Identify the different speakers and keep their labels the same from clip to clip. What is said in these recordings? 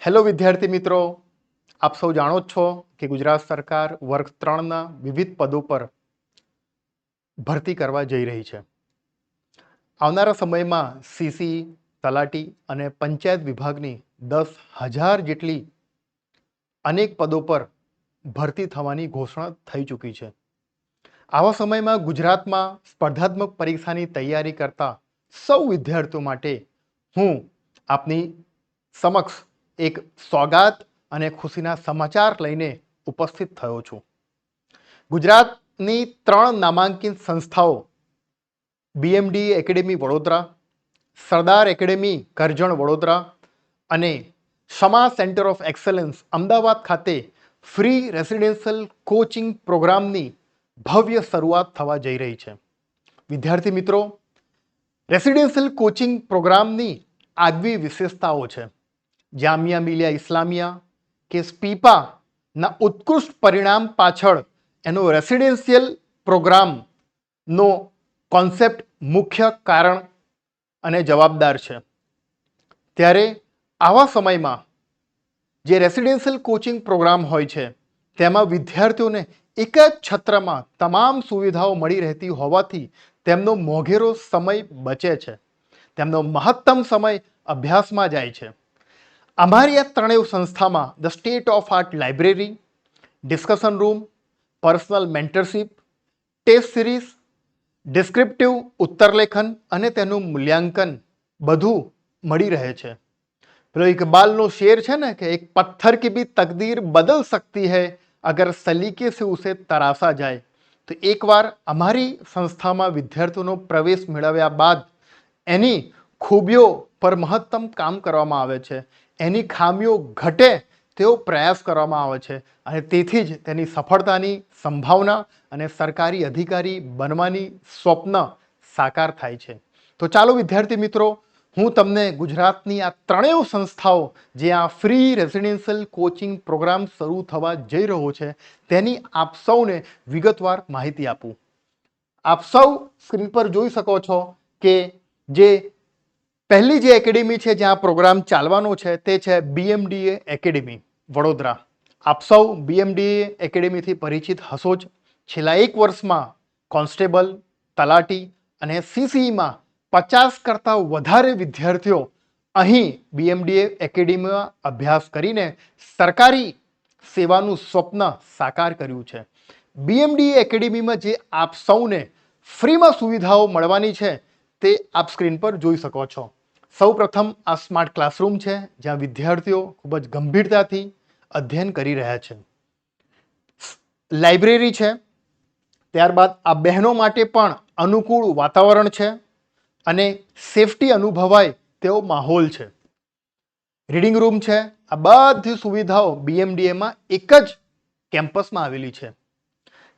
Speaker 1: Hello વિદ્યાર્થી મિત્રો, આપ સૌ જાણો જ છો કે ગુજરાત સરકાર વર્ગ 3ના વિવિધ પદો પર ભરતી કરવા જઈ રહી છે. આવનારા સમયમાં સીસી, તલાટી અને પંચાયત વિભાગની 10,000 જેટલી અનેક પદો પર ભરતી થવાની ઘોષણા થઈ ચૂકી છે. આવા સમયમાં ગુજરાતમાં સ્પર્ધાત્મક પરીક્ષાની તૈયારી કરતા સૌ વિદ્યાર્થીઓ માટે હું આપની સમક્ષ એક સોગાત અને ખુશીના સમાચાર લઈને ઉપસ્થિત થયો છું. ગુજરાતની 3 નામાંકિત સંસ્થાઓ BMD એકેડેમી વડોદરા, સરદાર એકેડેમી કરજણ વડોદરા અને સમા સેન્ટર ઓફ એક્સેલન્સ અમદાવાદ ખાતે ફ્રી રેસિડેન્શિયલ કોચિંગ પ્રોગ્રામની ભવ્ય શરૂઆત થવા જઈ રહી છે. વિદ્યાર્થી મિત્રો, રેસિડેન્શિયલ કોચિંગ પ્રોગ્રામની આગવી વિશેષતાઓ છે. જામિયા મિલિયા ઇસ્લામિયા કે સ્પીપાના ઉત્કૃષ્ટ પરિણામ પાછળ એનો રેસિડેન્શિયલ પ્રોગ્રામનો કોન્સેપ્ટ મુખ્ય કારણ અને જવાબદાર છે. ત્યારે આવા સમયમાં જે રેસિડેન્શિયલ કોચિંગ પ્રોગ્રામ હોય છે તેમાં વિદ્યાર્થીઓને એક જ છત્રમાં તમામ સુવિધાઓ મળી રહેતી હોવાથી તેમનો મોઘેરો સમય બચે છે. તેમનો મહત્તમ સમય અભ્યાસમાં જાય છે. અમારી આ ત્રણેય સંસ્થામાં the state of art library, discussion room, personal mentorship, test series, descriptive ઉત્તરલેખન અને તેનું મૂલ્યાંકન બધું મળી રહે છે. પેલો ઇકબાલનો શેર છે ને કે એક પથ્થર કી ભી તકદીર બદલ सकती है અગર સલીકે સે ઉસે તરાશા જાય. તો એકવાર અમારી સંસ્થામાં વિદ્યાર્થીઓનો પ્રવેશ મેળવ્યા બાદ એની ખૂબીઓ પર મહત્તમ કામ કરવામાં આવે છે. એની ખામીઓ ઘટે તેવો પ્રયાસ કરવામાં આવે છે અને તેથી જ તેની સફળતાની સંભાવના અને સરકારી અધિકારી બનવાની સ્વપ્ન સાકાર થાય છે. તો ચાલો વિદ્યાર્થી મિત્રો, હું તમને ગુજરાતની આ ત્રણેય સંસ્થાઓ જે આ ફ્રી રેસિડેન્શિયલ કોચિંગ પ્રોગ્રામ શરૂ થવા જઈ રહ્યો છે તેની આપ સૌને વિગતવાર માહિતી આપું. આપ સૌ સ્ક્રીન પર જોઈ શકો છો કે જે પહેલી જે એકેડેમી છે જ્યાં પ્રોગ્રામ ચાલવાનો છે તે છે BMDA એકેડેમી વડોદરા. આપ સૌ BMDA એકેડેમીથી પરિચિત હશો જ. છેલ્લા 1 વર્ષમાં કોન્સ્ટેબલ, તલાટી અને CCEમાં 50 કરતાં વધારે વિદ્યાર્થીઓ અહીં BMDA એકેડેમીમાં અભ્યાસ કરીને સરકારી સેવાનું સ્વપ્ન સાકાર કર્યું છે. BMDA એકેડેમીમાં જે આપ સૌને ફ્રીમાં સુવિધાઓ મળવાની છે તે આપ સ્ક્રીન પર જોઈ શકો છો. સૌ પ્રથમ આ સ્માર્ટ ક્લાસરૂમ છે જ્યાં વિદ્યાર્થીઓ ખૂબ જ ગંભીરતાથી અધ્યયન કરી રહ્યા છે. લાઇબ્રેરી છે, ત્યારબાદ આ બહેનો માટે પણ અનુકૂળ વાતાવરણ છે અને સેફટી અનુભવાય તેવો માહોલ છે. રીડિંગ રૂમ છે. આ બધી સુવિધાઓ BMDAમાં એક જ કેમ્પસમાં આવેલી છે.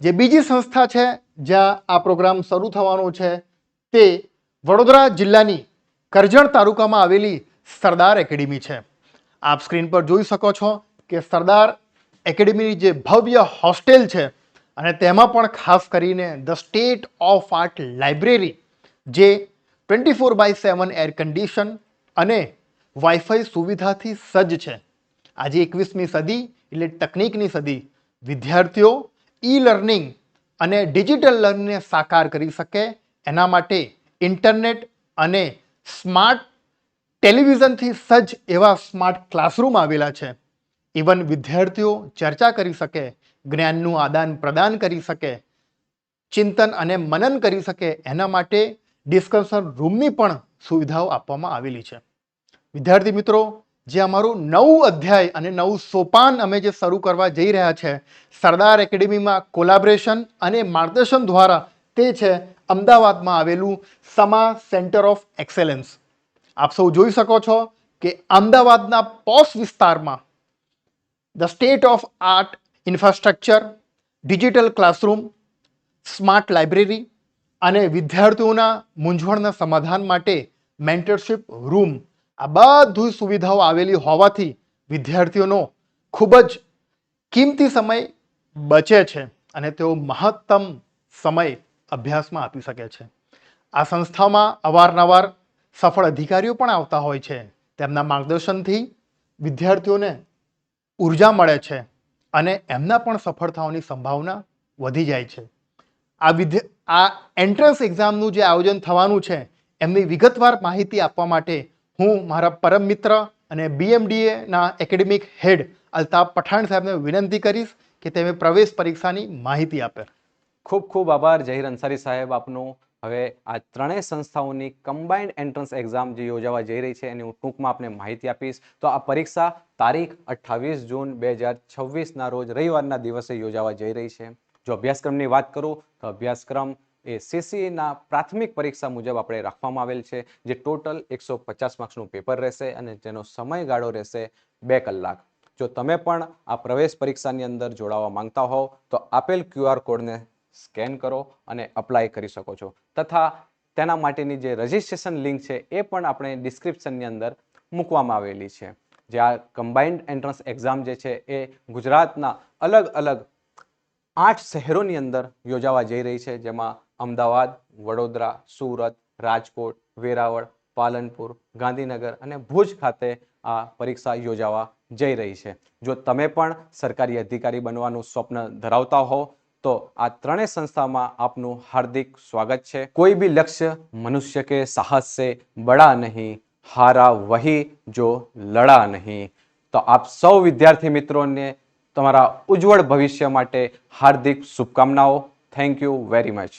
Speaker 1: જે બીજી સંસ્થા છે જ્યાં આ પ્રોગ્રામ શરૂ થવાનો છે તે વડોદરા જિલ્લાની કરજણ તાલુકામાં આવેલી સરદાર એકેડેમી છે. આપ સ્ક્રીન પર જોઈ શકો છો કે સરદાર એકેડેમીની જે ભવ્ય હોસ્ટેલ છે અને તેમાં પણ ખાસ કરીને the state of art library જે 24/7 એર કન્ડિશન અને વાઈફાઈ સુવિધાથી સજ્જ છે. આજે 21મી સદી એટલે તકનિકની સદી. વિદ્યાર્થીઓ લર્નિંગ અને ડિજિટલ લર્નિંગને સાકાર કરી શકે એના માટે ઇન્ટરનેટ અને સ્માર્ટ ટેલિવિઝનથી સજ્જ એવા સ્માર્ટ ક્લાસરૂમ આવેલા છે. ઇવન વિદ્યાર્થીઓ ચર્ચા કરી શકે, જ્ઞાનનું આદાન પ્રદાન કરી શકે, ચિંતન અને મનન કરી શકે એના માટે ડિસ્કશન રૂમની પણ સુવિધાઓ આપવામાં આવેલી છે. વિદ્યાર્થી મિત્રો, જે અમારું નવું અધ્યાય અને નવું સોપાન અમે જે શરૂ કરવા જઈ રહ્યા છે સરદાર એકેડેમીમાં કોલાબરેશન અને માર્ગદર્શન દ્વારા, તે છે અમદાવાદમાં આવેલું સમા સેન્ટર ઓફ એક્સેલન્સ. આપ સૌ જોઈ શકો છો કે અમદાવાદના પોશ વિસ્તારમાં the state of art infrastructure, digital classroom, smart library અને વિદ્યાર્થીઓના મૂંઝવણના સમાધાન માટે મેન્ટરશિપ રૂમ, આ બધી સુવિધાઓ આવેલી હોવાથી વિદ્યાર્થીઓનો ખૂબ જ કિંમતી સમય બચે છે અને તેઓ મહત્તમ સમય અભ્યાસમાં આપી શકે છે. આ સંસ્થામાં અવારનવાર સફળ અધિકારીઓ પણ આવતા હોય છે. તેમના માર્ગદર્શનથી વિદ્યાર્થીઓને ઉર્જા મળે છે અને એમના પણ સફળ થવાની સંભાવના વધી જાય છે. આ એન્ટ્રન્સ એક્ઝામનું જે આયોજન થવાનું છે એમની વિગતવાર માહિતી આપવા માટે હું મારા પરમ મિત્ર અને BMDAના એકેડેમિક હેડ અલ્તાફ પઠાણ સાહેબને વિનંતી કરીશ કે તેમને પ્રવેશ પરીક્ષાની માહિતી આપે.
Speaker 2: ખૂબ ખૂબ આભાર ઝહીર અંસારી સાહેબ આપનો. હવે આ ત્રણેય સંસ્થાઓની કમ્બાઇન્ડ એન્ટ્રન્સ એક્ઝામ જે યોજાવા જઈ રહી છે એની હું ટૂંકમાં આપને માહિતી આપીશ. તો આ પરીક્ષા તારીખ 28 જૂન 2026ના રોજ રવિવારના દિવસે યોજાવા જઈ રહી છે. જો અભ્યાસક્રમની વાત કરું તો અભ્યાસક્રમ એ CCEના પ્રાથમિક પરીક્ષા મુજબ આપણે રાખવામાં આવેલ છે, જે ટોટલ 150 માર્ક્સનું પેપર રહેશે અને જેનો સમયગાળો રહેશે 2 કલાક. જો તમે પણ આ પ્રવેશ પરીક્ષાની અંદર જોડાવા માંગતા હોવ તો આપેલ QR કોડને સ્કેન કરો અને અપ્લાય કરી શકો છો. તથા તેના માટેની જે રજિસ્ટ્રેશન લિંક છે એ પણ આપણે ડિસ્ક્રિપ્શનની અંદર મૂકવામાં આવેલી છે. જે આ કમ્બાઇન્ડ એન્ટ્રન્સ એક્ઝામ જે છે એ ગુજરાતના અલગ અલગ 8 શહેરોની અંદર યોજાવા જઈ રહી છે, જેમાં અમદાવાદ, વડોદરા, સુરત, રાજકોટ, વેરાવળ, પાલનપુર, ગાંધીનગર અને ભુજ ખાતે આ પરીક્ષા યોજાવા જઈ રહી છે. જો તમે પણ સરકારી અધિકારી બનવાનું સ્વપ્ન ધરાવતા હો તો આ ત્રણેય સંસ્થામાં આપનું હાર્દિક સ્વાગત છે. કોઈ ભી લક્ષ્ય મનુષ્ય કે સાહસ से बड़ा नहीं, हारा वही जो लड़ा नहीं. તો આપ સૌ વિદ્યાર્થી મિત્રોને તમારા ઉજ્જવળ ભવિષ્ય માટે હાર્દિક શુભકામનાઓ. Thank you very much.